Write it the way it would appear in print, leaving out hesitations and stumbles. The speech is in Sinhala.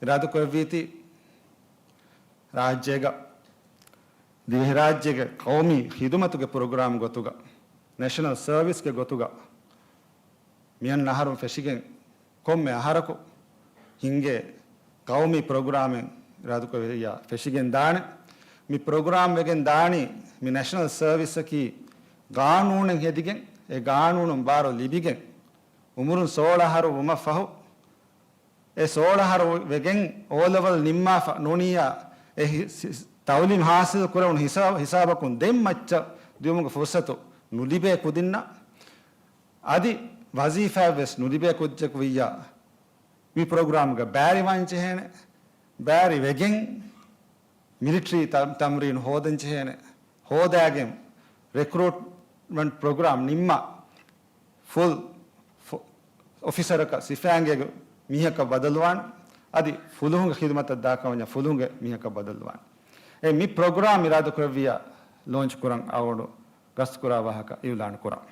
ඉරාදු කරවීති ರಾಜ್ಯಗ ದಿಹ ರಾಜ್ಯಗೆ ಕೌಮಿ ಹಿದುಮತುಗೆ ಪ್ರೋಗ್ರಾಮ್ ಗೊತ್ತುಗ ನ್ಯಾಷನಲ್ ಸರ್ವಿಸ್ಗೆ ಗೊತ್ತುಗ ಮಿಯನ್ ನಹರು ಫೆಶಿಗೆ ಕೊಮ್ಮೆ ಆಹಾರಕು ಹಿಂಗೆ ಕೌಮಿ ಪ್ರೋಗ್ರಾಮ್ ರಾದುಕ ಯಾ ಫೆಶಿಗೆ ದಾಣೆ ಮಿ ಪ್ರೋಗ್ರಾಮ್ ವೆಗೆನ್ ದಾಣಿ ಮಿ ನ್ಯಾಷನಲ್ ಸರ್ವಿಸ್ ಕಿ ಕಾನೂನು ಹೆದಿಗೆ ಎ ಕಾನೂನು ಬಾರೋ ಲಿಬಿಗೆ ಉಮುರು 16 ಉಮ ಫಹು ಎ 16 ವೆಗೆನ್ ಓ ಲೆವೆಲ್ ನಿಮ್ಮ ನೋನಿಯಾ තවලින් හාසිල් කරවුණු හිසාබකුන් දෙම්මච්ච දියුමුග ෆොස්සතු නුලිබේ කුදින්න අදි වසීෆා වෙස් නුලිබේ කුජ්ජක වියා මේ ප්‍රෝග්‍රෑම් එක බෑරි වංච හේන බෑරි වෙගෙන් මිලිටරි තම්රීන් හොදන් චේන හොදාගෙන් රික්‍රූට්මන්ට් ප්‍රෝග්‍රෑම් නිම්ම ෆුල් ඔෆිසර් එක සිෆාංගේ මිහක බදලුවන් අදි ෆුලුහුගේ ಖಿದಮತ ದಾಕವ냐 ෆුලුහුගේ මිහක බදලුවන් ඒ මේ ප්‍රෝග්‍රෑම් ඉරාදු කරවියා ලොන්ච් කරන් අවුඩු ගස් කරා වහක ඉවලාන් කරා